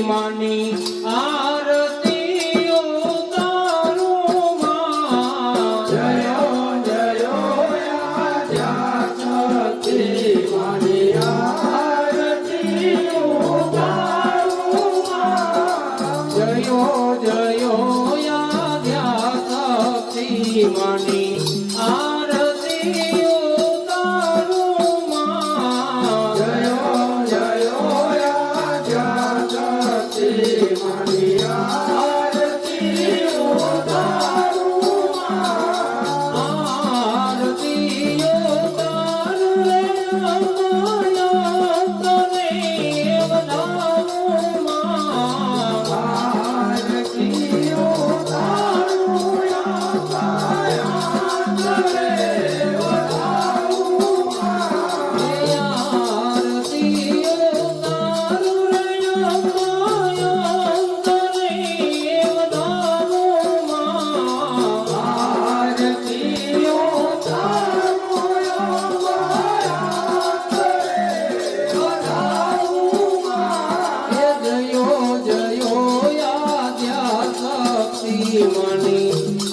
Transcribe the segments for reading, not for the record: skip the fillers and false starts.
માની આરતી ઉતારું માં જયો જયો આદ્યાશક્તિ માની આરતી ઉતારું માં જયો જયો આદ્યાશક્તિ માની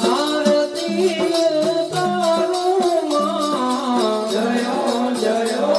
આરતી ઉતારું માં જયો જયો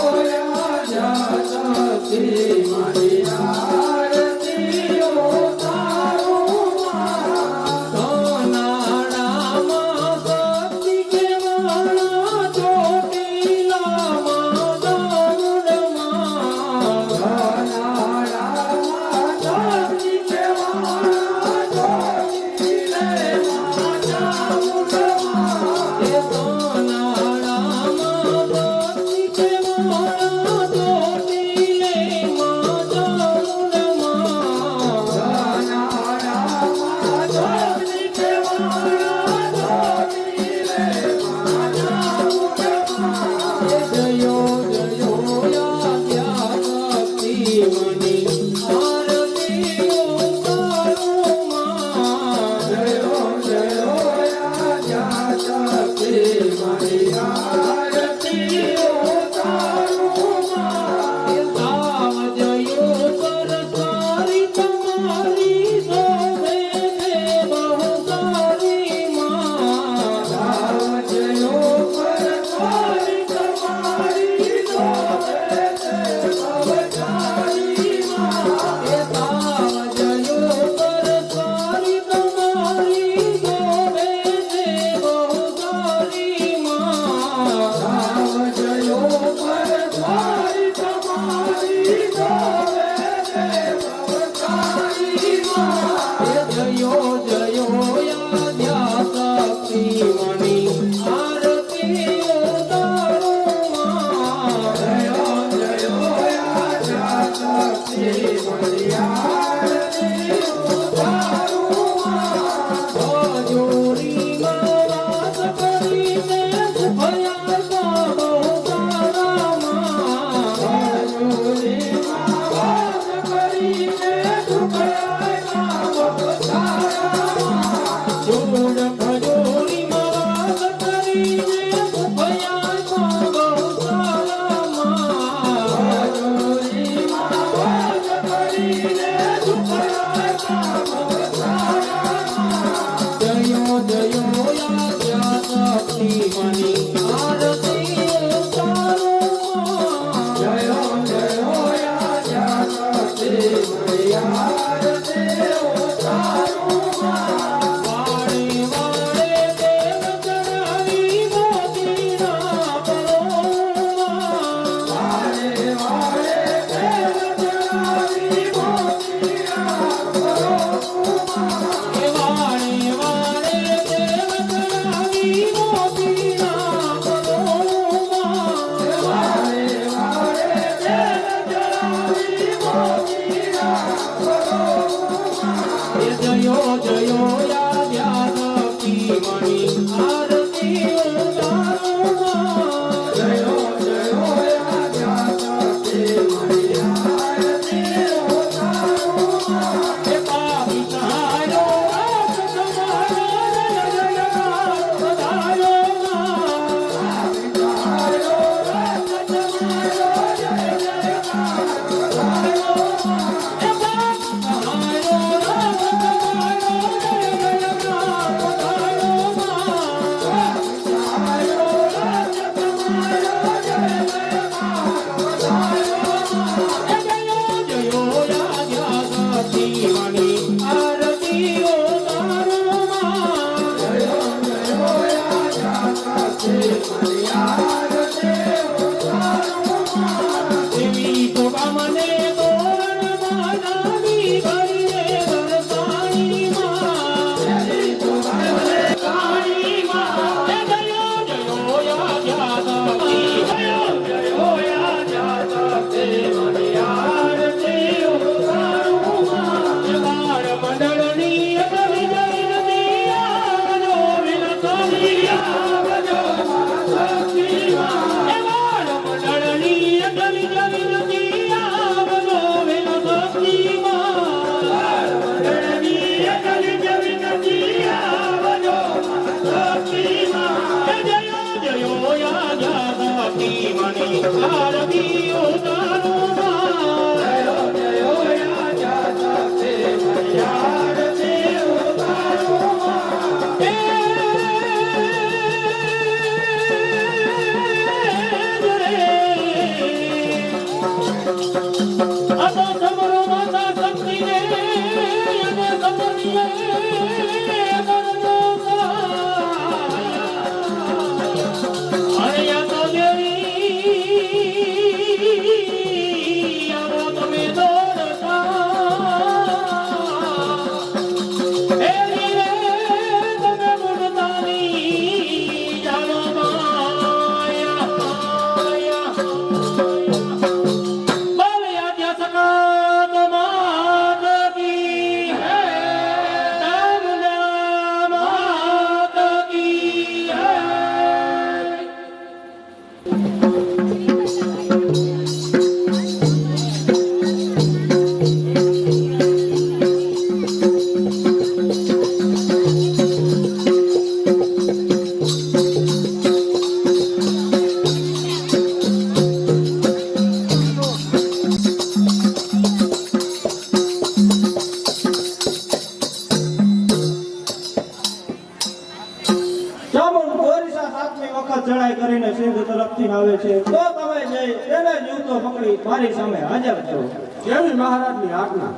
ચડાઈ કરીને સિંધ તરફથી આવે છે તો તમે જઈ એને જીવતો પકડી મારી સામે હાજર છો. કેવી મહારાજની આજ્ઞા.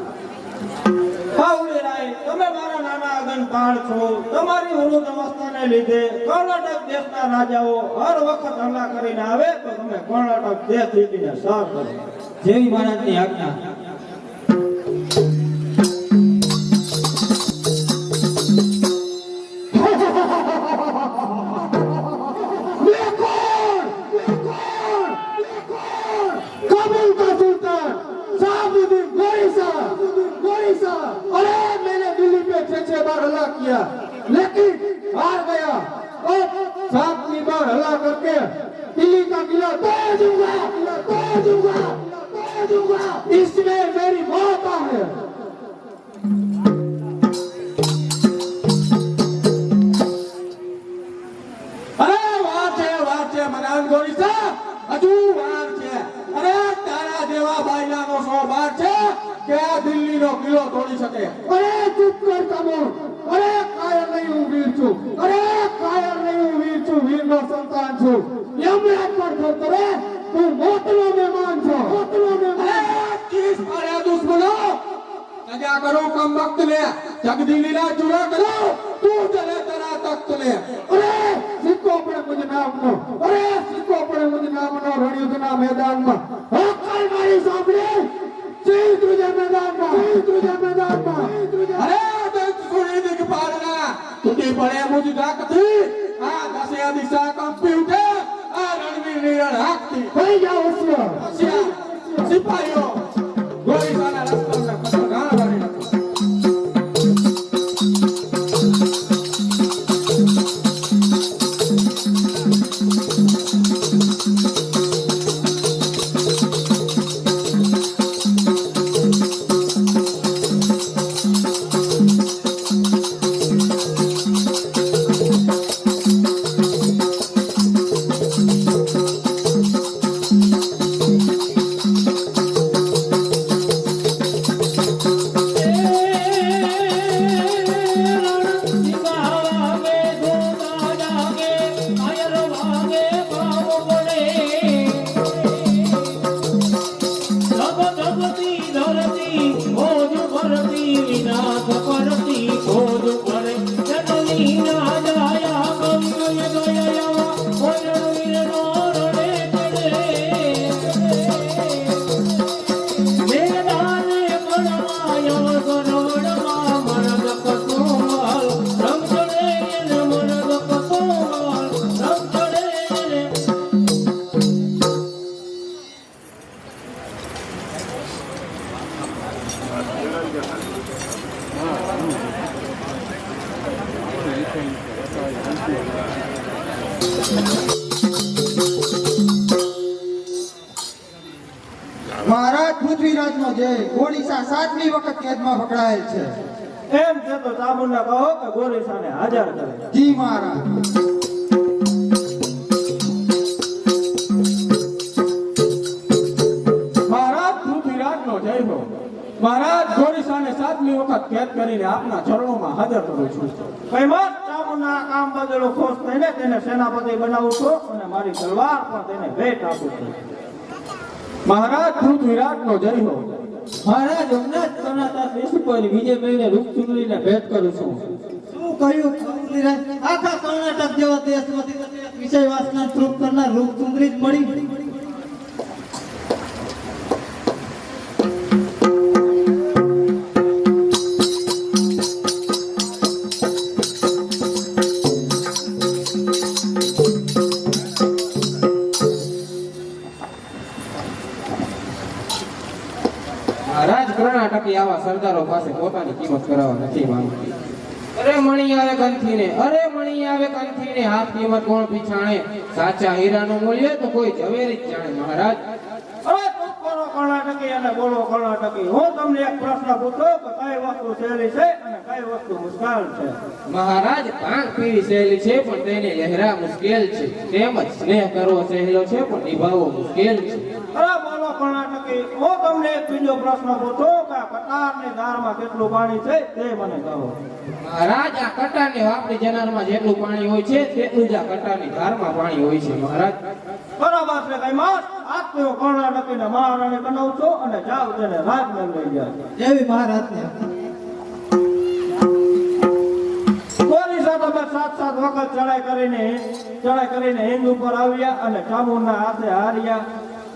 પાવડી રાય તમે મારા નાના આગન પાળ છો. તમારી વૃદ્ધ અવસ્થાને લીધે કર્ણાટક દેશના રાજાઓ હર વખત હમલા કરીને આવે તો તમે કર્ણાટક દેશ જીતીને સર કરો. જેવી મહારાજની આજ્ઞા. लेकिन हार गया और 7 बार हला करके दिल्ली का किला तोड़ दूंगा इसमें मेरी मौत है. अरे વાર છે મનાન ગોરીસા હજુ વાર છે. અરે તારા જેવા બાયલાનો સો વાર છે કે આ દિલ્હીનો કિલ્લો તોડી શકે. અરે ચૂપ કર કમોન. અરે કાયર નહીં હું વીર છું. વીરનો સંતાન છું. યમરાજ પર ખબર કરે તું મોતનો મહેમાન છો. અરે કિસ માર્યા દુશ્મનો સજા કરો કમ વક્ત ને જગદીલીના ચૂરા કરો તું ચલે તેના તખ્ત ને. અરે સિક્કો પડે મુझे નામનો રણયુદ્ધના મેદાનમાં હકલ મારી સાંભળે જીત તુજે મેદાનમાં. અરે સુરી દિગ પાડના તુટી પડે મુझ તાકતી આ દસે દિશા કંપી ઉઠે આ રણવીર નિરણ હાકતી. થઈ જાઓ હોશિયાર સિપાહીઓ ગોળીબારના રસ્તામાં કસર ગાળ વાળી નાખો. મહારાજ પૃથ્વીરાજનો જય. ઓડિશા 7મી વખત કેદમાં પકડાયેલ છે. એમ છે તો ચામુંડા કહો કે ગોરીસાને હાજર કરે. જી મહારાજ. મહારાજ પૃથ્વીરાજનો જય હો. મહારાજ ગોરીસાને 7મી વખત કેદ કરીને આપના ચરણોમાં હાજર કરું છું. કઈમત ચામુંડા કામ બદલો ખુશ થઈને તેને સેનાપતિ બનાવું છું અને મારી તલવાર પણ તેને ભેટ આપું છું. મહારાજ પૃથ્વીરાજનો જય હો. મહારાજ હમણાં જ કર્ણાતા દેશ પર વિજય મેળવીને રૂપચુંદડીને ભેટ કરું છું. શું કહ્યું પૃથ્વીરાજ? આખા કર્ણાટક જેવા દેશમાંથી વિષય વાસના તૃપ્ત કરનાર રૂપચુંદરી જ મળી. મહારાજ કર્ણાટકી આવા સરદારો પાસે પોતાની કિંમત કરાવવા નથી માંગતી. અરે મણી આવે કંથીને, અરે મણી આવે કંથીને, હાથ કિંમત કોણ પીછાણે? સાચા હીરાનું મૂલ્ય તો કોઈ ઝવેરી જ જાણે. મહારાજ અરે ચૂપ કરો કર્ણાટકી અને બોલો કર્ણાટકી. હું તમને એક પ્રશ્ન પૂછું કે કઈ વસ્તુ સહેલી છે અને કઈ વસ્તુ મુશ્કેલ છે? મહારાજ ભાંગ પીવી સહેલી છે પણ તેને લહેરા મુશ્કેલ છે. તેમજ સ્નેહ કરવો સહેલો છે પણ નિભાવવો મુશ્કેલ છે. અરે બોલો કર્ણાટકી. હું તમને એક બીજો પ્રશ્ન પૂછું કે આ કટારની દાળમાં કેટલું પાણી છે તે મને કહો. મહારાજ આ કટારની વાપરી જનારમાં જેટલું પાણી હોય છે તેટલું જ આ કટારની ધારમાં પાણી હોય છે. મહારાજ બરાબર છે કઈ માસ. આજ તો હું કર્ણાટકીને મહારાણી બનાવું છું અને જાવ તેને રાજમહેલ લઈ જાય. એવી મહારાજને ગોરીસા તમે 7 વખત ચડાઈ કરીને હિંદ ઉપર આવ્યા અને ચામુંડના હાથે હાર્યા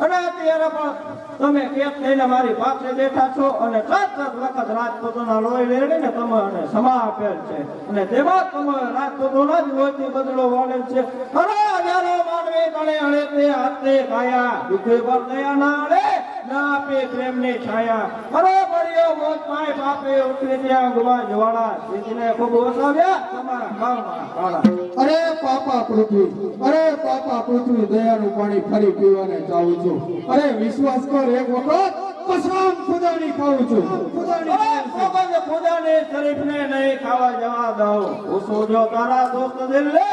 અને અત્યારે પણ તમે કેદ થઈને મારી પાસે બેઠા છો અને 7 વખત રાજપૂતોના લોહી લેડીને તમે સમા આપેલ છે અને તેમાં તમે રાજપૂતોના જ લોહીથી બદલો વાળેલ છે. અરે હજારો માનવી તણે અણે તે હાથે ખાયા, દુઃખે પર દયા ના અડે ના આપે પ્રેમની છાયા. અરે બળિયો મોત માય પાપે ઉતરી ત્યાં ગુવા જવાળા સીધીને ખૂબ વસાવ્યા તમારા ગામમાં કાળા. અરે પાપા પૃથ્વી, અરે પાપા પૃથ્વી, દયાનું પાણી ફરી પીવાને જાઉં છું. અરે વિશ્વાસ કર એક વખત કસમ ખુદાની ખાઉં છું. અરે ખુદાની શરીફને નહીં ખાવા જવા દઉં. ઓછો જો તારા દોસ્ત દિલ લે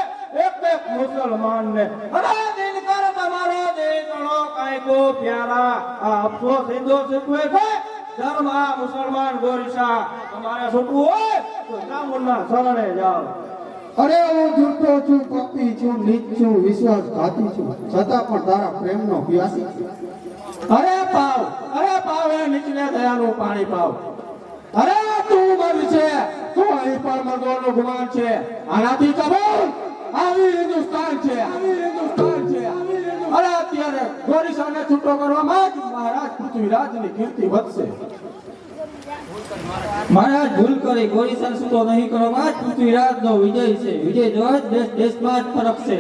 એક મુસલમાન ને. અરે દિલ કર તમારો દેશનો કાયકો પ્યારા. આ અફસોસ હિન્દુ શીખવે છે ધર્મ આ મુસલમાન ગોરીસા. તમારે છૂટવું હોય તો ચામુંડના શરણે જાઓ. અરે હું જૂઠો છું, પાપી છું, નીચ છું, વિશ્વાસઘાતી છું, છતાં પણ તારા પ્રેમનો પ્યાસી છું. અરે પાવ એ નીચને દયાનું પાણી પાવ. અરે તું મર છે, તું અહીં પણ મર્દોનું ગુમાન છે. આનાથી કબૂલ આવી હિન્દુસ્તાન છે, આવી હિન્દુસ્તાન છે. અરે અત્યારે ગોરીસાને છૂટો કરવામાં જ મહારાજ પૃથ્વીરાજની કીર્તિ વધશે. મહારાજ ભૂલ કરી ગોરીસાને છૂટો નહીં કરવામાં જ પૃથ્વીરાજનો વિજય છે. વિજય જોવા જ દેશમાં જ ફરક છે.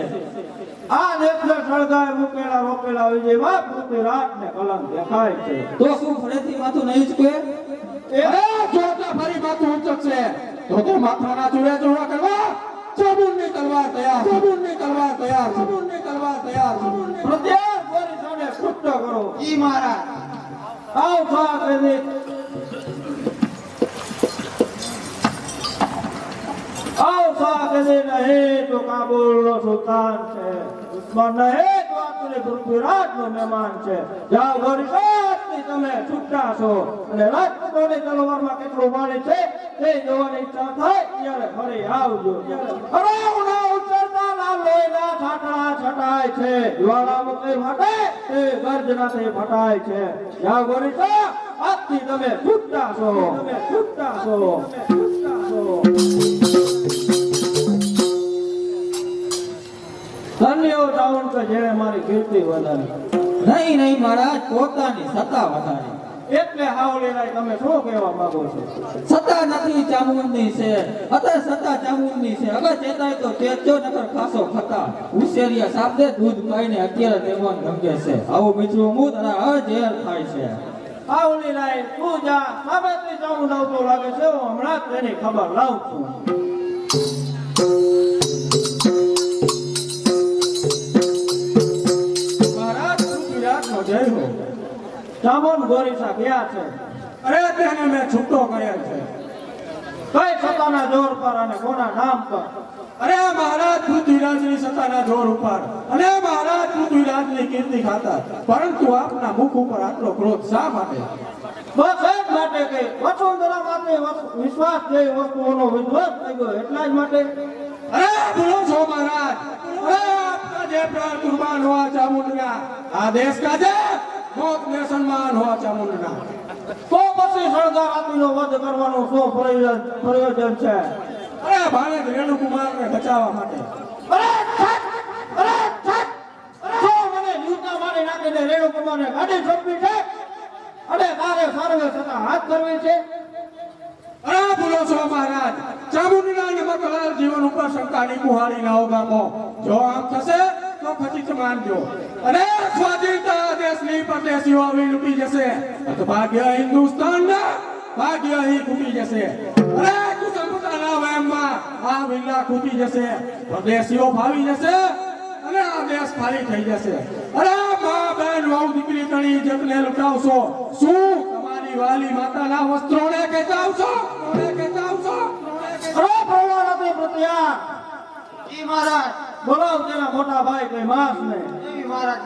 આ દેશને સળગાય મૂકેલા રોકેલા વિજયમાં પૃથ્વીરાજને કલંક દેખાય છે. તો શું ફરીથી માથું નહીં ચૂકે? અરે જો તે ફરી માથું ઉંચકશે તો તે માથાના ચૂડા ચૂડા કરવા ચાબુંડની તલવાર તૈયાર, ચાબુંડની તલવાર તૈયાર, ચાબુંડની તલવાર તૈયાર. પ્રત્યેક ગોરીસાને છૂટો કરો. જી મહારાજ. આવ ખા કરી આવ ખા કરી નહીં તો કાબુલનો સુલતાન છે. દુશ્મન નહીં તો આતુરે પૃથ્વીરાજનો મહેમાન છે. જાઓ ગોરીસાથી તમે છૂટા છો અને રાજપૂતોની તલવારમાં કેટલું પાણી છે તે જોવાની ઈચ્છા થાય ત્યારે ફરી આવજો. અરે ઉના ઉતરતા ના લોહીના છાંટણા છટાય છે. જ્વાળામુખી ફાટે તે ગર્જનાથી ફટાય છે. જાઓ ગોરીસા આજથી તમે છૂટા છો, તમે છૂટા છો, છૂટા છો. ધન્ય હો ચાવણ કે જેણે મારી કીર્તિ વધારી. નહીં મહારાજ, પોતાની સત્તા વધારી. એટલે હાવલેરાય તમે શું કહેવા માંગો છો? સત્તા નથી ચામુંડની છે, અત્યારે સત્તા ચામુંડની છે. અગર ચેતાય તો ચેતજો, નકર ખાસો ખતા. ઉશેરિયા સાબદે દૂધ પાઈને અત્યારે દેવાન ગમે છે. આવું મીઠું મૂત અને ઝેર થાય છે. હાવલેરાય તું જા, સાબેથી ચામુંડ આવતો લાગે છે. હું હમણાં જ તેની ખબર લાવું છું. ચામુંડ ગોરીસા ક્યાં છે? અરે તેને મેં છૂટો કરેલ છે. કઈ સત્તાના જોર પર અને કોના નામ પર? અરે મહારાજ પૃથ્વીરાજની સત્તાના જોર ઉપર અને મહારાજ પૃથ્વીરાજની કીર્તિ ખાતર. પરંતુ આપના મુખ ઉપર આટલો ક્રોધ શા માટે? બસ એ જ માટે કે વસુંધરા માટે વિશ્વાસ જેવી વસ્તુઓનો વિધ્વંસ થઈ ગયો એટલા જ માટે. અરે બોલો છો મહારાજ, અરે આપકા જે પ્રાણ કુરબાન हुआ ચામુંડના, આદેશ का जे મોત ને સન્માન हुआ ચામુંડના. તો પછી સરદાર આપીનો વધ કરવાનો શું પ્રયોજન છે? અરે ભાણે રેણુકુમારને બચાવવા માટે. અરે છટ! અરે છટ! શું મને જીવતા મારી નાખીને રેણુકુમારને ગાડી સોંપી છે અને તારે સર્વે છતાં હાથ ધરવી છે? અરે બોલો છો મહારાજ, ચામુંડના નમકલાલ જીવન ઉપર શંકાની કુહાડી ના ઉગામો. જો આમ થશે તો ખચીત માનજો. અને સ્વાધીનતા દેશની પરદેશીઓ આવી લૂંટી જશે તો ભાગ્ય હિન્દુસ્તાનના ભાગ્ય અહીં ખૂટી જશે. અરે કુસંપતાના વહેમમાં આ વિલ્લા ખૂટી જશે, પરદેશીઓ ભાવી જશે અને આ દેશ ખાલી થઈ જશે. અરે મા બહેન વહુ દીકરી તણી ઇજ્જતને લૂંટાવશો. શું તમારી વાલી માતાના વસ્ત્રોને ખેંચાવશો? અરે પ્રહલાદ પ્રત્યા જી મહારાજ. બોલાવ તેના મોટા ભાઈ કઈ માસ ને. જી મહારાજ.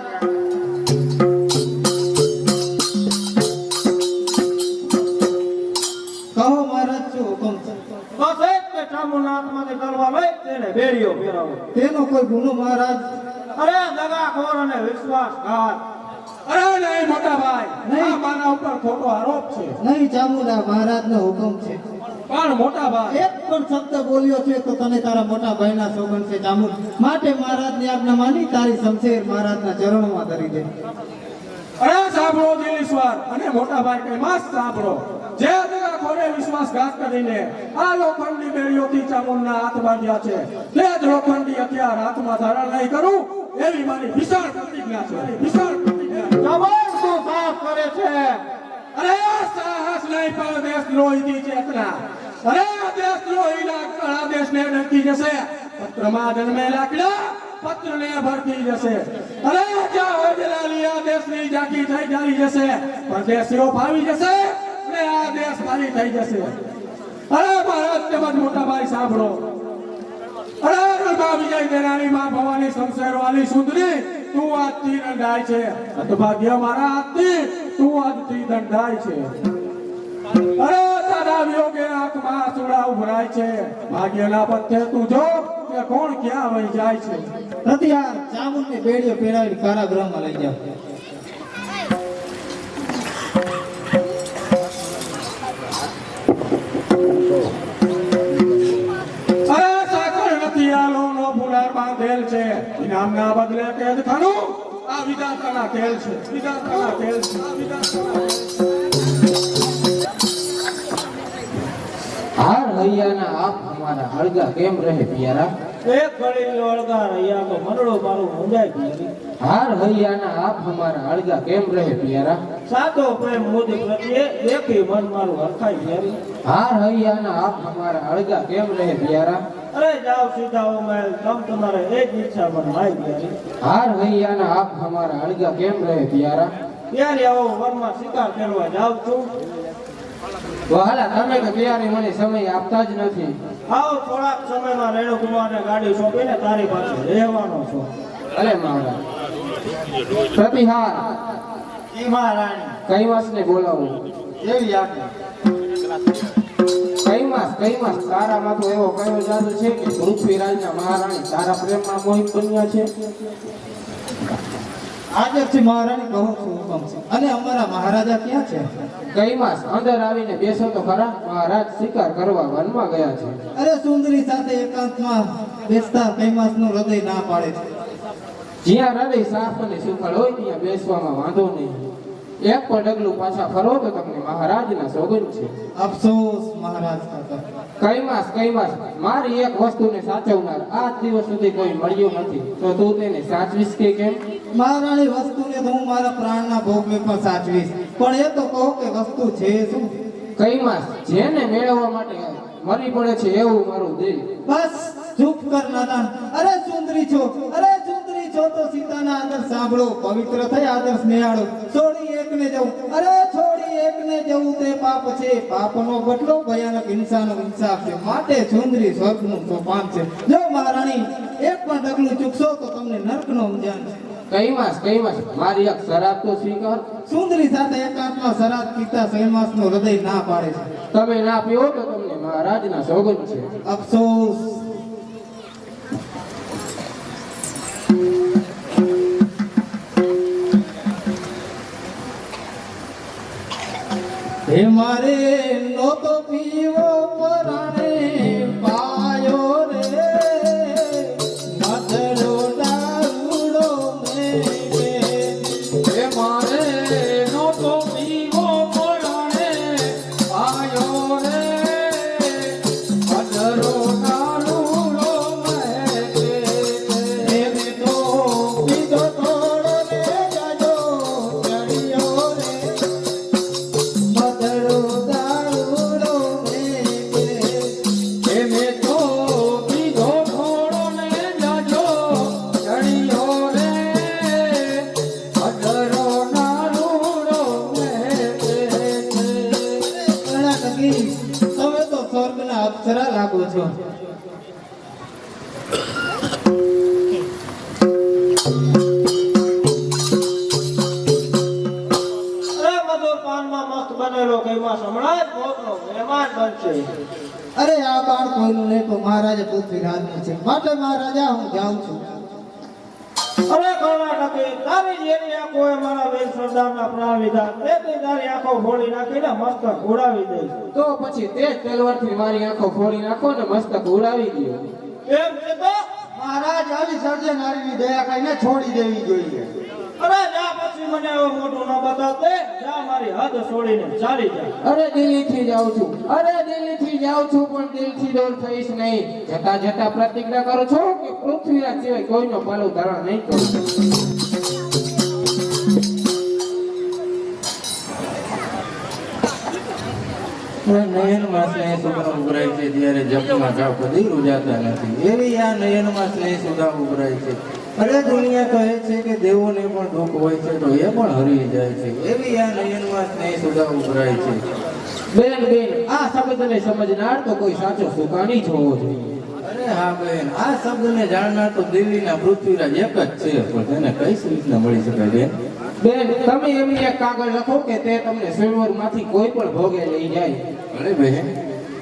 કહો મહારાજ શું હુકમ છે? બસ એ જ કે ચામુંડના હાથમાંથી તલવાર લઈ તેને બેડીઓ ફેરવો. તેનો કોઈ ગુનો મહારાજ? અરે દગાખોર અને વિશ્વાસઘાત. અરે નહીં મોટા ભાઈ, નહીં. આ માના ઉપર ખોટો આરોપ છે. નહીં ચામુંડા, મહારાજનો હુકમ છે. પણ મોટા ભાઈ, એક પણ શબ્દ બોલ્યો છે તો તને તારા મોટા ભાઈના સોગંદ છે ચામુંડ. માટે મહારાજની આજ્ઞા માની તારી શમશેર મહારાજના ચરણોમાં ધરી દે. અરે સાંભળો દિલીશ્વર અને મોટા ભાઈ કઈ માસ સાંભળો. જે દગાખોરે વિશ્વાસઘાત કરીને આ લોખંડની બેડીઓથી ચામુંડના હાથ બાંધ્યા છે, તે જ લોખંડી હથિયાર હાથમાં ધારણ નહીં કરું એવી મારી વિશાળ પ્રતિજ્ઞા છે. વિશાળ પ્રતિજ્ઞા. ચામુંડ શું સાહસ કરે છે? અરે સાહસ નહીં પણ દેશદ્રોહીની ચેતના. અરે દેશદ્રોહીના કળા દેશને ડંકી જશે. પત્રમાં જન્મેલા કીડા પત્રને ભરતી જશે. અરે જ્યાં હોય જલાલી આ દેશની ઝાંખી થઈ જારી જશે, પરદેશીઓ ફાવી જશે અને આ દેશ ખાલી થઈ જશે. અરે મહારાજ તેમજ મોટા ભાઈ સાંભળો. અરે રણમાં વિજય દેનારી માં ભવાની શમશેર વાલી સુંદરી, તું આજથી દંડાય છે. ભાગ્ય મારા હાથથી તું આજથી દંડાય છે. અરે તારા વિયોગે આંખમાં આંસુડા ઉભરાય છે. ભાગ્યના પથ્થે તું જો કે કોણ ક્યાં વહી જાય છે. હથિયાર ચામુંડની બેડીઓ પહેરાવી કારાગૃહમાં લઈ જાઓ. અરે સાકર નથી આ લોનો ફુલાર બાંધેલ છે. ઇનામના બદલે કેદ ખાનું આ વિધાતાના તેલ છે. વિધાતાના તેલ છે. હાર હૈયાના આપ હમારા હળગા કેમ રહે પિયારા? એક ઘડી વળગા રહ્યા તો મનડો મારું મુંજાઈ ગયું. હાર હૈયાના આપ હમારા હળગા કેમ રહે પિયારા? સાચો પ્રેમ મુજ પ્રત્યે દેખી મન મારું હરખાઈ ગયું. હાર હૈયાના આપ હમારા હળગા કેમ રહે પિયારા? અરે જાઓ સીધા ઓ મહેલ, તમ તમારે એક ઈચ્છા મન માઈ ગઈ. હાર હૈયાના આપ હમારા હળગા કેમ રહે પિયારા? ત્યારે આવો વનમાં શિકાર કરવા જાઉં છું. વહાલા તમે તો પિયારી મને સમય આપતા જ નથી. આવો થોડાક સમયમાં રેણુકુમારને ગાડી સોંપીને તારી પાસે રહેવાનો છું. અરે માવડા પ્રતિહાર જી મહારાણી. કૈવાસને બોલાવો. એવી આજ્ઞા. કૈવાસ તારામાં તો એવો કયો જાદુ છે કે પૃથ્વીરાજના મહારાણી તારા પ્રેમમાં મોહિત બન્યા છે? આજથી મહારાણી કહો છું હુકમ છે. અને અમારા મહારાજા ક્યાં છે? કૈવાસ અંદર આવીને બેસો તો ખરા. મહારાજ શિકાર કરવા વનમાં ગયા છે. અરે સુંદરી સાથે એકાંતમાં બેસતા કૈમાસનું હૃદય ના પાડે છે. જ્યાં હૃદય સાફ અને સુખળ હોય ત્યાં બેસવામાં વાંધો નહીં. એક પણ ડગલું પાછા ફરો તો તમને મહારાજના સોગંદ છે. અફસોસ મહારાજ કાકા. કૈમાસ મારી એક વસ્તુને સાચવનાર આજ દિવસ સુધી કોઈ મળ્યું નથી. તો તું તેને સાચવીશ કે કેમ? મહારાણી વસ્તુને તો હું મારા પ્રાણના ભોગને પણ સાચવીશ, પણ એ તો કહો કે વસ્તુ છે શું? કૈમાસ જેને મેળવવા માટે મરી પડે છે એવું મારું દિલ. બસ ચૂપ કર નાદાન. અરે સુંદરી છો તો સીતાના આદર્શ સાંભળો. પવિત્ર થઈ આદર્શ નિહાળો. છોડી એક એકને જવું. અરે છોડી એકને જવું તે પાપ છે. પાપનો બદલો ભયાનક હિંસાનો ઇન્સાફ છે. માટે સુંદરી સ્વર્ગનું સોપાન છે. જો મહારાણી એક પણ ડગલું ચૂકશો તો તમને નરકનો અંજામ છે. કઈ માસ મારી એક શરાબ તો સ્વીકાર. સુંદરી સાથે એકાંતમાં શરાબ પીતા સૈમાસનો હૃદય ના પાડે છે. તમે ના પીવો તો તમને મહારાજના સોગંદ છે. અફસોસ. હે મારે નહોતો પીવો પરાણે પાયો રે મધરો દારૂડો મેં એ મારે નહોતો પીવો પરાણે પાયો રે અધરો દારૂડો મેં તો પીધો થોડો ને જાજો ચડિયો રે મધરો દારૂડો મેં એ મેં તો પીધો થોડો ને જાજો ચડિયો રે અધરો દારૂડો કર્ણાટકી તમે તો સ્વર્ગના અપ્સરા લાગો છો. અરે મધુર પાનમાં મસ્ત બનેલો કઈમાં હમણાં જ મોતનો મહેમાન બનશે. અરે આ બાળ કોઈનું નહીં તો મહારાજા પૃથ્વીરાજનું છે. માટે મહારાજા હું જાઉં છું. અરે કર્ણાટકી તારી જેની આંખોએ મારા વીર સરદારના પ્રાણ લીધા તેથી તારી આંખો ફોડી નાખીને મસ્તક ઉડાવી દઈશ. તો પછી તે જ તલવારથી મારી આંખો ફોડી નાખો ને મસ્તક ઉડાવી દો. એમ છે તો મહારાજ આવી સર્જે નારીની દયા કરીને છોડી દેવી જોઈએ. અરે જા પછી મને હવે મોટું ન બતાવતે જા મારી હદ છોડીને ચાલી જા. અરે દિલ્હીથી જાઉં છું. અરે દિલ્હીથી જાઉં છું પણ દિલથી દૂર થઈશ નહીં. જતા જતા પ્રતિજ્ઞા કરું છું કે પૃથ્વીરાજ સિવાય કોઈનો પાલવ ધારણ નહીં કરું. નયનમાં સ્નેહ સુધા ઉભરાય છે ત્યારે જપમાં જાવ કદી રૂજાતા નથી. એવી આ નયનમાં સ્નેહ સુધા ઉભરાય છે. અરે દુનિયા કહે છે કે દેવોને પણ દુઃખ હોય છે તો એ પણ હરી જાય છે. એવી આ નયનમાં સ્નેહ સુધા ઉભરાય છે. બેન આ શબ્દને સમજનાર તો કોઈ સાચો સુકાની જ હોવો જોઈએ. અરે હા બેન, આ શબ્દને જાણનાર તો દિલ્હીના પૃથ્વીરાજ એક જ છે, પણ તેને કઈ રીતના મળી શકાય બેન? બેન તમે એમને એક કાગળ લખો કે તે તમને સરોવરમાંથી કોઈ પણ ભોગે લઈ જાય. અરે બહેન,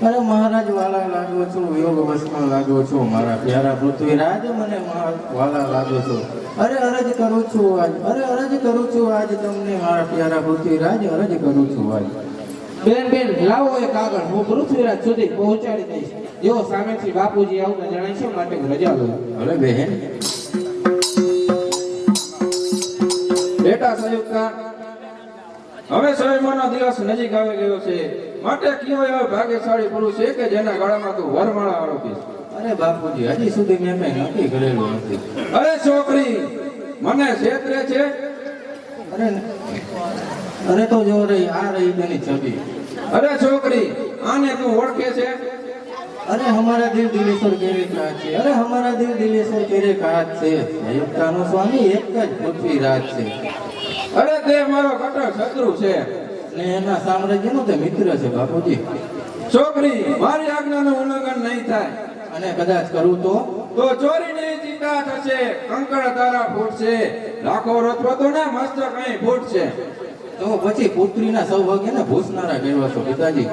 અરે મહારાજ વાલા લાગો છો, યોગ વસમાં લાગો છો, મારા પ્યારા પૃથ્વીરાજ મને વાલા લાગો છો. અરે અરજ કરું છું આજ, અરે અરજ કરું છું આજ તમને મારા પ્યારા પૃથ્વીરાજ, અરજ કરું છું આજ. બેન લાવો એ કાગળ, હું પૃથ્વીરાજ સુધી પહોંચાડી દઈશ. જો સામેથી બાપુજી આવતા જણાય છે માટે હું રજા લઉં. અરે બહેન, બેટા સંયુક્તા, હવે સ્વયંવરનો દિવસ નજીક આવી ગયો છે, માટે કયો એવો ભાગ્યશાળી પુરુષ છે કે જેના ગળામાં તું વરમાળા આરોપીશ? અરે બાપુજી, હજી સુધી મેં કઈ નક્કી કરેલું નથી. અરે છોકરી, મને છેતરે છે? અરે તો જો રહી આ રહી તેની છબી. અરે છોકરી, આને તું ઓળખે છે? અરે હમારા દિલ દિલેશ્વર કેરે કાજ છે, અરે હમારા દિલ દિલેશ્વર કેરે કાજ છે. સંયુક્તાનો સ્વામી એક જ પૃથ્વીરાજ છે અરે તે મારો કટ્ટર શત્રુ છે ને એના સામ્રાજ્યનો તે મિત્ર છે બાપુજી. છોકરી, મારી આજ્ઞાનું ઉલ્લંઘન નહીં થાય અને કદાચ કરું તો ચોરીની ચિંતા થશે, કંકણ તારા ફૂટશે, લાખો રથપતોના મસ્તક અહીં ફૂટશે. તો પછી પુત્રીના સૌભાગ્યને ભૂસનારા કહેવાશો પિતાજી.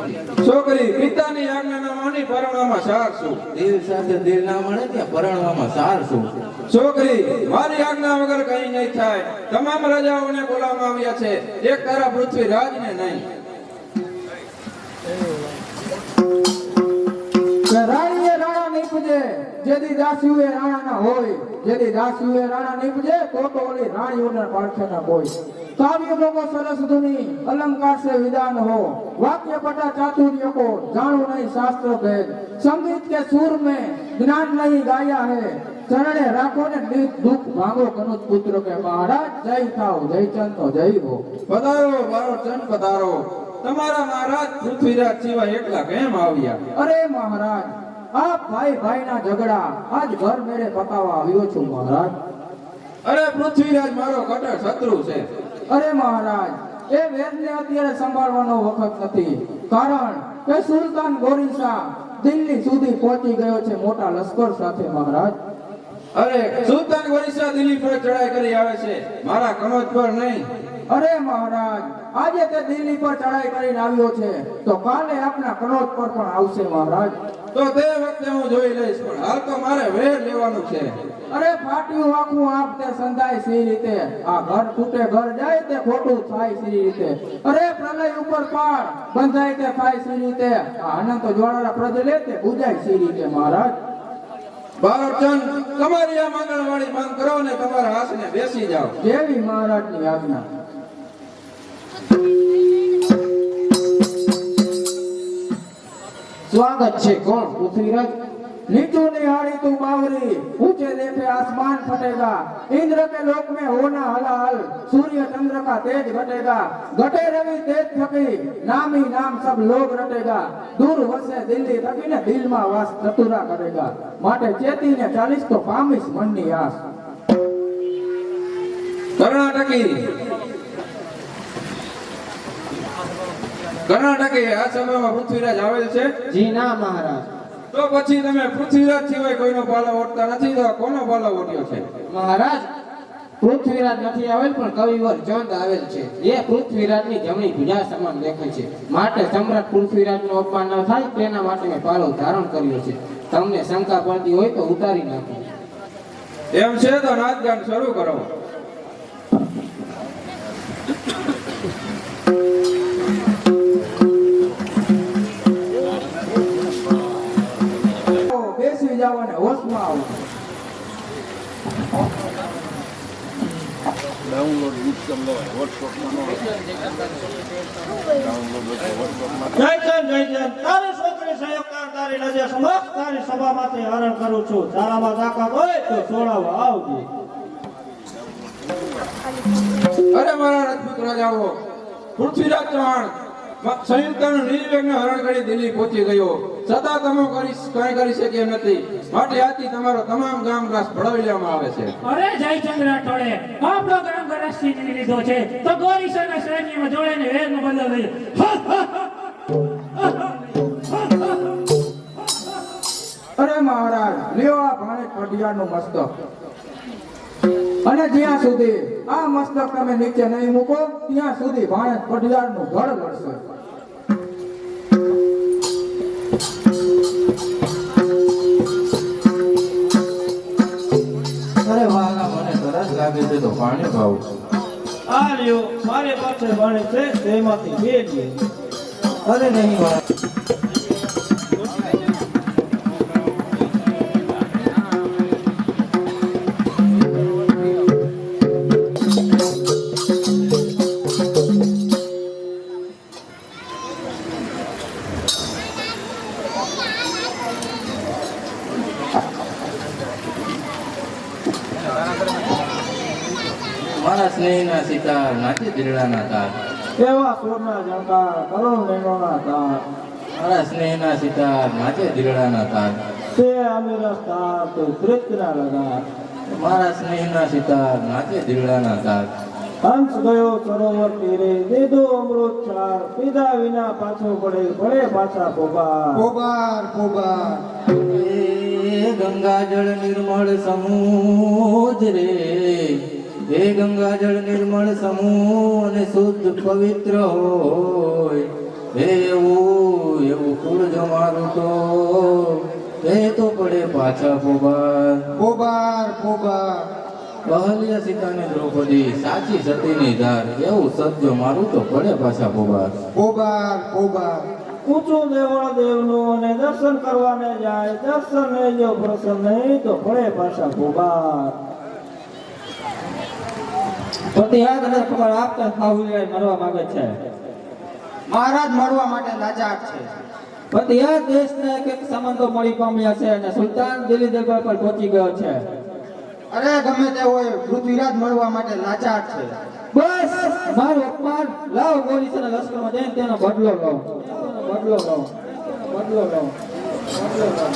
છોકરી, પિતાની આજ્ઞાના માની પરણવામાં સાર છું. દિલ સાથે દિલ ના મળે ત્યાં પરણવામાં સાર શું. છોકરી, મારી આજ્ઞા વગર કઈ નહીં થાય. તમામ રાજાઓને બોલાવવામાં આવ્યા છે, એક તારા પૃથ્વીરાજને નહીં. રાણીએ રાણા નીપજે, જેદી દાસીઓએ રાણા ના હોય, જેદી દાસીઓએ રાણા નીપજે તો ઓલી રાણીઓના પાછળના કોઈ. કાવ્ય લોકો સરસ ધુની, અલંકાર સે વિધાન હો, वाक्य पटा चातुर्य को जानो नहीं शास्त्र भेद, संगीत के सुर में ज्ञान नहीं गाया है, चरणे राखो ने दुख भांगो कनुज पुत्र के महाराज. जय थाओ, जय चंद जय हो. પધારો મારો ચંદ, પધારો. તમારા મહારાજ પૃથ્વીરાજ સિવાય એકલા કેમ આવ્યા? अरे महाराज, आप भाई भाई ना झगड़ा आज घर मेरे पतावा આવ્યો છું महाराज. અરે પૃથ્વીરાજ મારો કટ્ટર શત્રુ છે. अरे महाराज, એ વેદને અત્યારે સંભાળવાનો વખત નથી, કારણ કે સુલતાન ગોરીશા દિલ્હી સુધી પહોંચી ગયો છે મોટા લશ્કર સાથે મહારાજ. અરે સુલતાન ગોરીશા દિલ્હી પર ચડાઈ કરી આવે છે, મારા કનોજ પર નહીં. અરે મહારાજ, આજે તે દિલ્હી પર ચડાઈ કરીને આવ્યો છે તો કાલે આપના કનોજ પર પણ આવશે મહારાજ. તો તે વખતે હું જોઈ લઈશ, પણ હાલ તો મારે વેર લેવાનું છે. અરે ફાટ્યું આખું આપ તે સંધાય સી રીતે, આ ઘર તૂટે ઘર જાય તે ખોટું થાય સી રીતે, અરે પ્રલય ઉપર પાર બંધાય તે થાય સી રીતે, આ અનંત જ્વાળા પ્રજલે તે બુજાય સી રીતે મહારાજ. બાળકચંદ, તમારી આ માંગણવાળી માંગ કરો ને તમારા હાથને બેસી જાઓ. જેવી મહારાજની આજ્ઞા. સ્વાગત છે. કોણ? પૃથ્વીરાજ. नीचू निहारी तू बावरी, ऊंचे देखे आसमान फटेगा, इंद्र के लोक में होना हलाहल, सूर्य चंद्र का तेज घटेगा, घटे रवि तेज थकी, नामी नाम सब लोग रटेगा, दूर वसे दिल्ली थकी ने दिल में वास चतुरा करेगा, माटे चेती ने 40 तो पामीस मननी आस. કર્ણાટકી આ સભામાં પૃથ્વીરાજ આવેલ છે? જી ના મહારાજ. તો પછી તમે પૃથ્વીરાજ સિવાય કોઈનો પાલો ઓઢતા નથી, તો કોનો પાલો ઓઢ્યો છે? મહારાજ, પૃથ્વીરાજ નથી આવેલ પણ કવિવર ચંદ આવેલ છે, જે પૃથ્વીરાજની જમણી ભુજા સમાન દેખાય છે, માટે સમ્રાટ પૃથ્વીરાજનું અપમાન ન થાય તેના માટે મેં પાલો ધારણ કર્યો છે. તમને શંકા પડતી હોય તો ઉતારી નાખો. એમ છે તો નાચગાન શરૂ કરો. બેસી જાવ અને હોશમાં આવો. જય તારી છોકરી સહયોગકાર તારી નજર સમક્ષ તારી સભામાંથી હરણ કરું છું. તારામાં તાકાત હોય તો છોડાવવા આવજે. અરે મારા રાજપૂત રાજાઓ, પૃથ્વીરાજ ચૌહાણ સંયુક્તનું નિર્વિઘ્ન હરણ કરી દિલ્હી પહોંચી ગયો, છતાં તમે કઈ કરી શક્યા નથી, માટે આથી તમારો તમામ ગામ ગ્રાસ ભળાવી લેવામાં આવે છે. અરે જયચંદ્ર રાઠોડે આપણો ગામ ગ્રાસ છીનવી લીધો છે, તો ગોરીસાના સૈન્યમાં જોડેને વેરનો બદલો લઈએ. અરે મહારાજ, લ્યો આ ભાણેજ પઢિયારનું મસ્તક, અને જ્યાં સુધી આ મસ્તક તમે નીચે નહીં મૂકો ત્યાં સુધી ભાણેજ પઢિયારનું ધડ લડશે. અરે વાલા, મને તરસ લાગે છે તો પાણી ખાવું છું. આ લ્યો મારી પાસે ભણે છે તેમાંથી બે લ્યો. અરે નહીં વાલા, મારા સ્નેહના સિતાર નાચે દિલડાના તાર, એવા સુરના જણકાર કરુણ નયનોના તાર, મારા સ્નેહના સિતાર નાચે દિલડાના તાર, તે અમીરસ તાર તો તૃપ્તના લગાર, મારા સ્નેહના સિતાર નાચે દિલડાના તાર. હંસ ગયો સરોવર તીરે દીધો અમૃત ચાર, પીધા વિના પાછો પડે પડે પાછા પોબાર. પોબાર પોબાર એ ગંગાજળ નિર્મળ સમૂજ રે, એ ગંગાજળ નિર્મળ સમૂહ અને શુદ્ધ પવિત્ર હોય, એવું એવું કુળ જો મારું તો પડે પાછા પોબાર. પોબાર પોબાર અહલ્યા સીતાને દ્રૌપદી સાચી સતીની ધાર, એવું સત્ય મારું તો પડે પાછા પોબાર. પોબાર પોબાર ઊંચું દેવળ દેવનું અને દર્શન કરવાને જાય, દર્શન નહીં જો પ્રસન્ન નહીં તો પડે પાછા પોબાર. પતિયાદ અને ખબર આપતા સાહુલિયા મરવા માંગે છે. મહારાજ મળવા માટે લાચાર છે. પતિયાદ દેશને એક સંબંધો મળી પામ્યા છે અને સુલતાન દિલ્હી દરબાર પર પહોંચી ગયો છે. અરે ગમે તે હોય, પૃથ્વીરાજ મળવા માટે લાચાર છે. બસ મારું અપમાન લાવ, ગોરીસાના લશ્કરમાં જઈને તેનો બદલો લો, બદલો લો, બદલો લો, બદલો લો.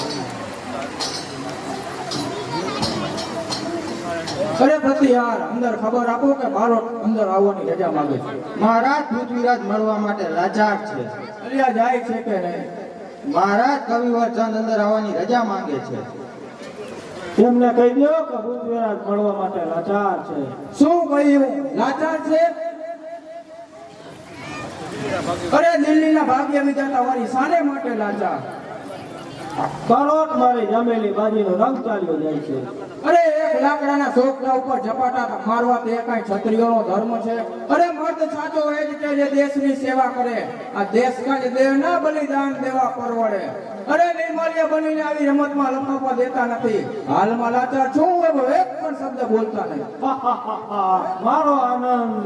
અરે પ્રતિહાર અંદર ખબર આપો કે મારો અંદર આવવાની રજા માંગે છે. મહારાજ પૃથ્વીરાજ મળવા માટે લાચાર છે. અલ્યા જાય છે કે નહીં? મહારાજ કવિવર ચંદ અંદર આવવાની રજા માંગે છે. એમને કહી દો કે પૃથ્વીરાજ મળવા માટે લાચાર છે. શું કહ્યું? લાચાર છે? અરે દિલ્હીના ભાગ્ય વિધાતા વાળી શાને માટે લાચાર? કરોટ મારી જમેલી બાજીનો રંગ ચાલ્યો જાય છે. અરે એક લાકડાના સોકડા ઉપર ઝપાટા મારવા તે કઈ ક્ષત્રિયોનો ધર્મ છે? અરે મર્દ સાચો એ જ કે જે દેશની સેવા કરે. આ દેશ કાજ દેવ ના બલિદાન દેવા પરવડે. અરે નિર્માલ્ય બનીને આવી રમતમાં લંબાવવા દેતા નથી. હાલમાં લાચાર છું એવો એક પણ શબ્દ બોલતા નહીં. મારો આનંદ.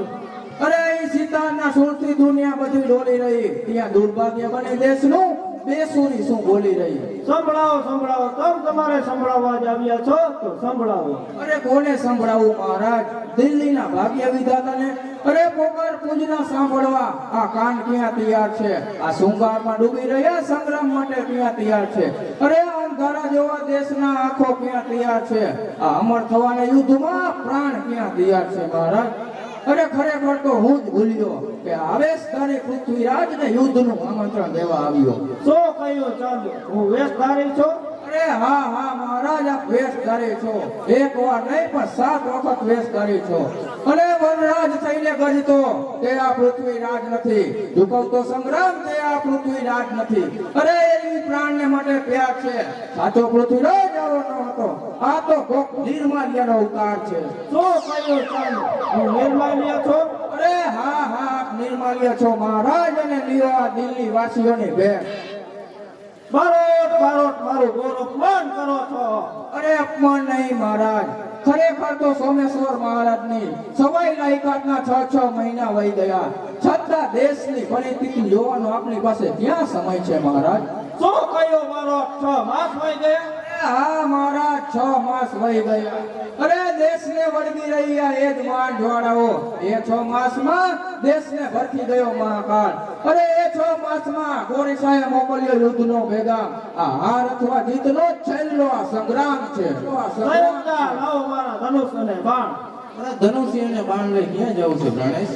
અરે એ સિતારના સુરથી દુનિયા બધી ડોલી રહી, ત્યાં દુર્ભાગ્ય બની દેશનું બેસુરી શું બોલી રહી. સંભળાવો સંભળાવો, તમે તમારે સંભળાવવા જ આવ્યા છો તો સંભળાવો. અરે કોને સંભળાવું મહારાજ? દિલ્હીના ભાગ્ય વિધાતાને? અરે પોકાર પૂજના સાંભળવા આ કાન ક્યાં તૈયાર છે? આ શૃંગારમાં ડૂબી રહ્યા સંગ્રામ માટે ક્યાં તૈયાર છે? અરે અંધારા જેવા દેશના આંખો ક્યાં તૈયાર છે? આ અમર થવાના યુદ્ધમાં પ્રાણ ક્યાં તૈયાર છે મહારાજ? અરે ખરેખર તો હું જ ભૂલ્યો કે આવેશધારી પૃથ્વીરાજને યુદ્ધનું આમંત્રણ દેવા આવ્યો. શું કહ્યું ચંદ? હું વેશધારી છું? અરે હા હા મહારાજ, આપ વેશધારી છો. એક વાર નહીં પણ 7 વખત વેશધારી છો. અને વનરાજ થઈને ગરજતો તે આ પૃથ્વીરાજ નથી, ઝુકવતો સંગ્રામ તે આ પૃથ્વીરાજ નથી. અરે એની પ્રાણને માટે પ્યાર છે. સાચો પૃથ્વીરાજ આવો ન હતો, આ તો કોક નિર્માલ્યનો અવતાર છે. શું કહ્યું ચંદ? હું નિર્માલ્ય છું? અરે હા હા, આપ નિર્માલ્ય છો મહારાજ, અને લીવા દિલ્હી વાસીઓની ભેટ. બારોટ બારોટ મારું ગૌરવ અપમાન કરો છો. અરે અપમાન નહીં મહારાજ, ખરેખર તો સોમેશ્વર મહારાજની સવાઈ લાયકાતના 6 મહિના વહી ગયા, છતાં દેશની પરિસ્થિતિ જોવાનો આપણી પાસે ક્યાં સમય છે મહારાજ? શું કહ્યું? બારોટ 6 માસ વહી ગયા? હા મહારાજ, 6 માસ વહી ગયા. અરે દેશને વળગી રહ્યા એ જ માન જ્વાળાઓ. એ 6 માસમાં દેશને ભરખી ગયો મહાકાળ. અરે એ 6 માસમાં ગોરીસાએ મોકલ્યો યુદ્ધનો ભેગામ. આ હાર અથવા જીતનો છેલ્લો આ સંગ્રામ છે. સૈયદા, લાવો મારા ધનુષ અને બાણ. અરે ધનુષ્ય અને બાણ લઈ ક્યાં જવું છે ગણેશ?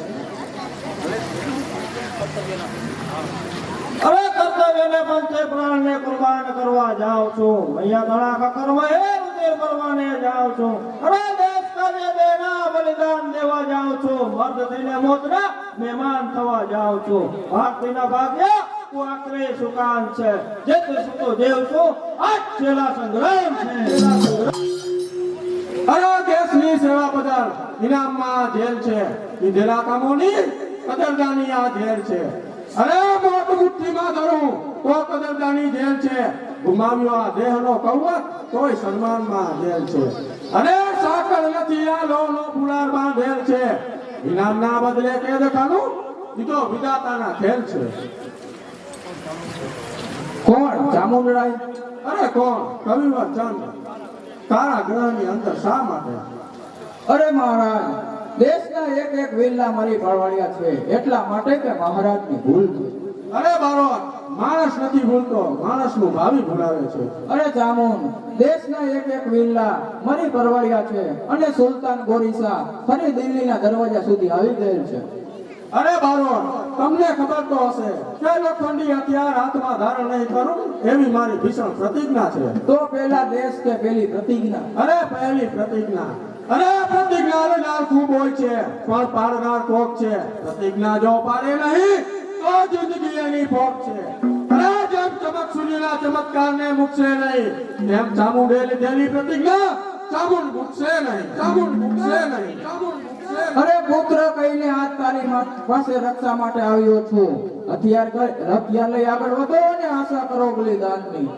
અરે કર્તવ્યને પંથે પ્રાણને કુરબાન કરવા જાઉં છું. અહીંયા ધડાકા કરવા એ રુધિર ભરવાને જાઉં છું. અરે દેશ કાર્ય દેના બલિદાન દેવા જાઉં છું. મર્દ થઈને મોતના મહેમાન થવા જાઉં છું. ભારતીના ભાગ્ય તું આખરે સુકાન છે. જેત સુતો દેવ છું, આ છેલ્લા સંગ્રામ છે. અરે દેશની સેવા બદલ ઇનામમાં જેલ છે. લીધેલા કામોની કદરદાની આ જેલ છે. અરે મોટ મુઠ્ઠીમાં ધરું તો કદરદાની જેલ છે. ગુમાવ્યો આ દેહનો કવચ તોય સન્માનમાં જેલ છે. અરે સાકળ નથી આ લોનો ફુલાર બાંધેલ છે. ઇનામના બદલે કેદ ખાનું દીધો વિધાતાના ખેલ છે. કોણ? ચામુંડરાય? અરે કોણ? કવિવર ચંદ. તારા ગ્રહની અંદર શા માટે? અરે મહારાજ, દેશના એક એક વિલ્લા મારી ફળવાળ્યા છે, એટલા માટે કે મહારાજની ભૂલ છે. અરે બારોટ, માણસ નથી ભૂલતો, માણસનું ભાવિ ભૂલાવે છે. અરે ચામુંડ, દેશના એક એક વિલ્લા મારી પરવાળ્યા છે, અને સુલતાન ગોરીસા ફરી દિલ્હીના દરવાજા સુધી આવી ગયેલ છે. અરે બારોટ, તમને ખબર તો હશે કે લોખંડી હથિયાર હાથમાં ધારણ નહીં કરું એવી મારી ભીષણ પ્રતિજ્ઞા છે. તો પેલા દેશ કે પેલી પ્રતિજ્ઞા? અરે પહેલી પ્રતિજ્ઞા. અરે પ્રતિજ્ઞા લેનાર ખૂબ હોય છે, પણ પાડનાર કોક છે. પ્રતિજ્ઞા જો પાડે નહીં તો જિંદગી એની ભોગ છે. અરે જેમ ચમક સૂર્યના ચમત્કારને મૂકશે નહીં, તેમ ચામુંડે લીધેલી પ્રતિજ્ઞા ચામુંડ મૂકશે નહીં. ચામુંડ મૂકશે નહીં. ચામુંડ મૂકશે નહીં. અરે પુત્ર કહીને આજ તારી પાસે રક્ષા માટે આવ્યો છું. હથિયાર લઈ આગળ વધો અને આશા કરો બલિદાનની.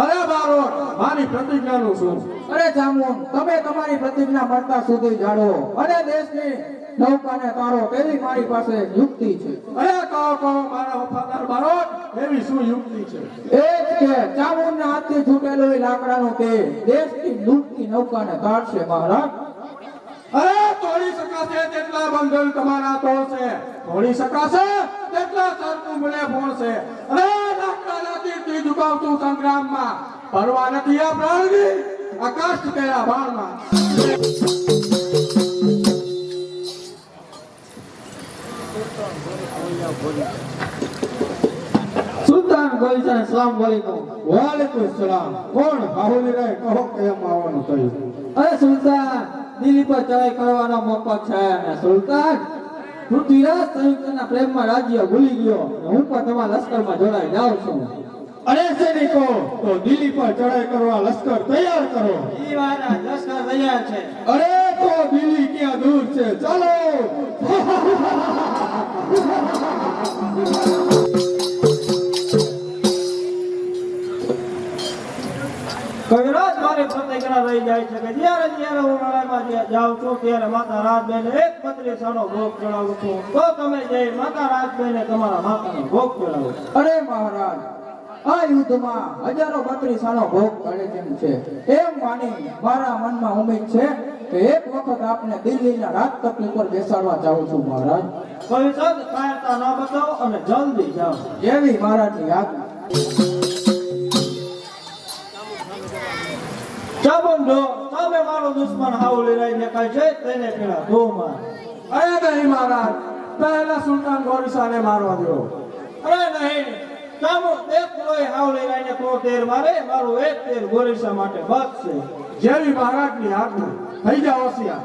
અરે બારોટ, મારી પ્રતિજ્ઞાનું શું? અરે ચામુંડ, તમે તમારી પ્રતિજ્ઞા મળતા સુધી જાળવો અને દેશની નૌકાને તારો તેવી મારી પાસે યુક્તિ છે. અરે કહો મારા વફાદાર બારોટ, એવી શું યુક્તિ છે? એ જ કે ચામુંડના હાથથી છૂટેલું એ લાકડાનું તેલ દેશની લૂંટની નૌકાને તારશે મહારાજ. અરે તોડી શકાશે તેટલા બંધન તમારા તોડશે, તોડી શકાશે તેટલા સરકું મને ફોડશે. અરે લાકડાના તીરથી ઝુકાવતું સંગ્રામમાં પરવા નથી આ પ્રાણની. આ કાષ્ટ કર્યા બાળમાં. સુલતાન ગોરીસાને સલામ વાલેકુમ. વાલેકુમ સલામ. કોણ બાહુલી રે કહો કેમ આવવાનું થયું? અરે સુલતાન, દિલ્હી પર ચડાઈ કરવાનો મોકો છે અને સુલતાન પૃથ્વીરાજ સંયુક્તના પ્રેમમાં રાજ્ય ભૂલી ગયો. હું પણ તમારા લશ્કરમાં જોડાઈ જાઉં છું. અરે સૈનિકો, તો દિલ્હી પર ચડાઈ કરવા લશ્કર તૈયાર કરો. ઈ મહારાજ લશ્કર તૈયાર છે. અરે તો દિલ્હી ક્યાં દૂર છે, ચાલો. કવિરાજ મારી પ્રતિજ્ઞા રહી જાય છે કે જ્યારે જ્યારે હું લડાઈમાં જાઉં છું ત્યારે માતા રાજબેને એક બત્રીસાનો ભોગ ચડાવું છું. તો તમે જઈ માતા રાજબેને તમારા માતાનો ભોગ ચડાવો. અરે મહારાજ, આ યુદ્ધમાં હજારો બત્રીસાનો ભોગ પડે તેમ છે. એમ માની મારા મનમાં ઉમેદ છે કે એક વખત આપને દિલ્હીના રાજતકલી પર બેસાડવા જાઉં છું મહારાજ. કવિરાજ કાયરતા ના બતાવો અને જલ્દી જાઓ. જેવી મહારાજની આજ્ઞા. ચામુંડો, તમે મારો દુશ્મન હાવલી રહી દેખાય છે તેને પેલા ધો માર. અરે નહીં મહારાજ, પહેલા સુલતાન ગોરીસાને મારવા દો. અરે નહીં, ચામુંડ એક કોઈ હાવલી રહીને તો તેર મારે, મારું એક તેર ગોરીસા માટે બસ છે. જેવી મહારાજની આજ્ઞા. થઈ જાઓ હોશિયાર.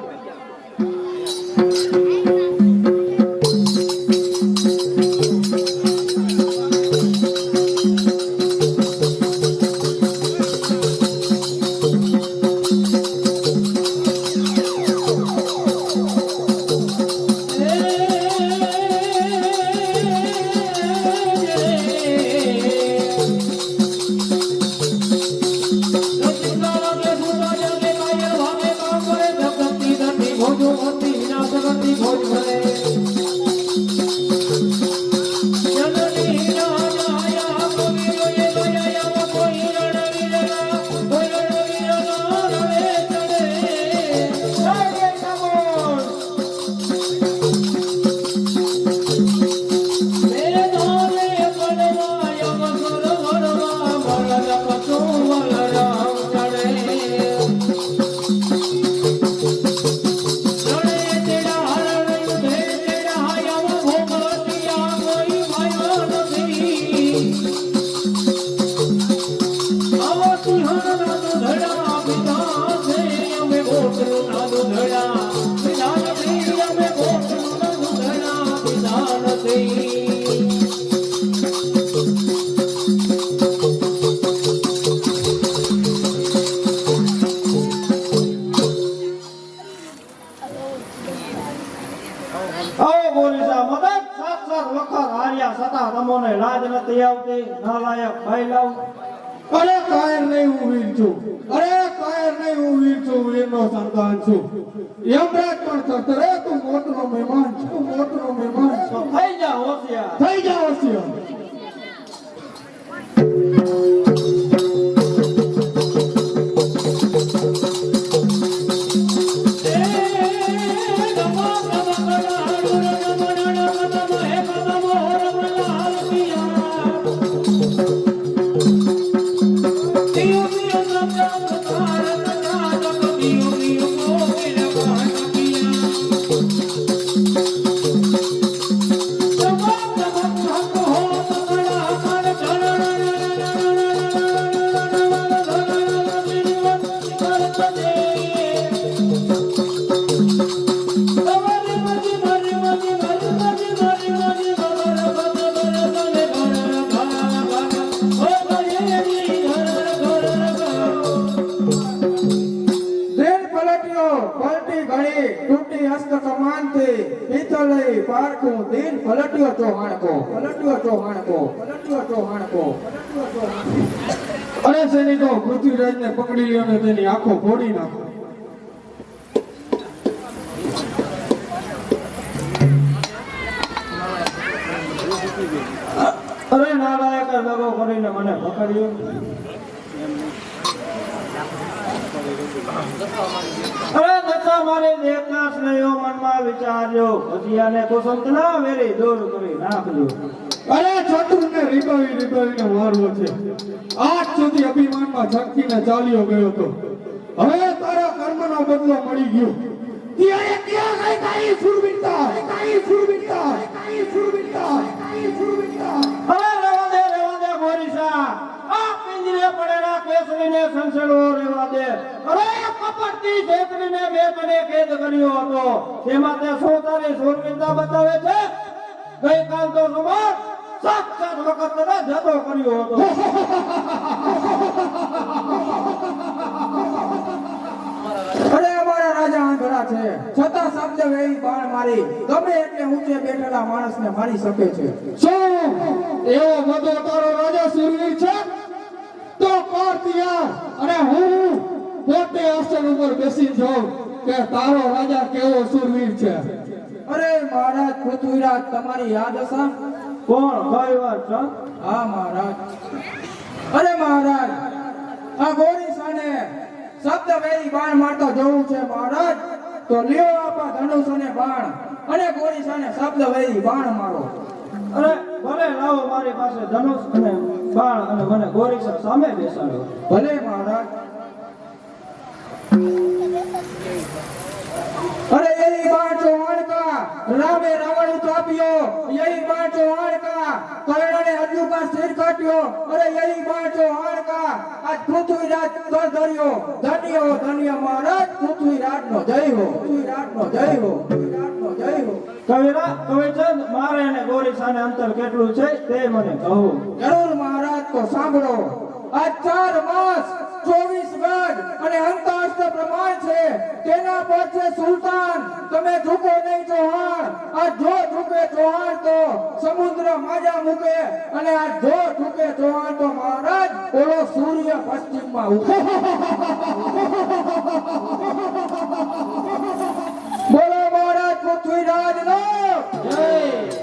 આવો ગોરીસા મદદ, સાત સાત વખત હાર્યા છતાં તમોને લાજ નથી આવતી. નાલાયક ભાઈ લાવ. અરે કાયર નહીં, હું વીર છું. અરે કાયર નહીં, હું વીર છું. વીરનો સંતાન છું. યમરાજ પણ થરથરે, તું મોતનો મહેમાન છું. મોતનો મહેમાન તો છું. થઈ જા હોશિયાર. થઈ જાઓ હોશિયાર. અરે સૈનિકો, પૃથ્વીરાજને પકડી લ્યો અને તેની આંખો ફોડી નાખો. અરે નાલાયક દગો કરીને મને પકડ્યો. અરે દત્તા મારે દેખતા સ્નેહો મનમાં વિચાર્યો, ભજીયાને કુસંતના વેરી દૂર કરી નાખજો. અરે શત્રુને રીબાવીને મારવો છે. આજ સુધી અભિમાનમાં છટકીને ચાલ્યો ગયો હતો. હવે તારા કર્મનો બદલો મળી ગયો ત્યારે ક્યાં ગઈ તારી સુરવીરતા તારી સુરવીરતા તારી સુરવીરતા તારી સુરવીરતા હવે રહેવા દે ગોરીસા આ પિંજરે પડેલા કેસરીને સંસેડો રહેવા દે અરે કપટથી છેતરીને બે તને કેદ કર્યો હતો તેમાં તે શું તારી સુરવીરતા બતાવે છે ગઈકાલ તો સમાજ સાક્ષાત વખત તને જતો કર્યો હતો અરે અમારા રાજા આંધળા છે છતાં શબ્દ વેઈ બાણ મારી ગમે એટલે ઊંચે બેઠેલા માણસને મારી શકે છે શું એવો બધો તારો રાજા સુરવીર છે તો કર તૈયાર અને હું પોતે આસન ઉપર બેસી જાઉં કે તારો રાજા કેવો સુરવીર છે અરે મહારાજ પૃથ્વીરાજ તમારી યાદ હશે કોણ કઈ વાત છે હા મહારાજ અરે મહારાજ આ ગોરીસાને શબ્દ વેઈ બાણ મારતો જોવું છે મહારાજ તો લ્યો આપા ધનુષ અને બાણ અને ગોરીસાને શબ્દ વેઈ બાણ મારો અરે ભલે લાવો મારી પાસે ધનુષ અને બાણ અને મને ગોરીસા સામે બેસાડો ભલે મહારાજ अरे यही बाण चौहान का रामे रावण उताप्यो यही बाण चौहान का कर्ण ने अर्जुन का सिर काट्यो अरे यही बाण चौहान का आज पृथ्वीराज कर धर्यो धन्य हो धन्य महाराज पृथ्वीराज नो जय हो पृथ्वीराज नो जय हो पृथ्वीराज नो जय हो કવિચંદ મારે અને ગોરીસાને અંતર કેટલું છે તે મને કહો જરૂર મહારાજ તો સાંભળો આ 4 માસ 24 ગઢ અને અંતસ્થ પ્રમાણ છે તેના પર છે સુલતાન તમે ઝૂકો નહીં ચૌહાણ આ જો ઝૂકે ચૌહાણ તો સમુદ્ર માજા મૂકે અને આ જો ઝૂકે ચૌહાણ તો મહારાજ ઓલો સૂર્ય પશ્ચિમમાં ઉગે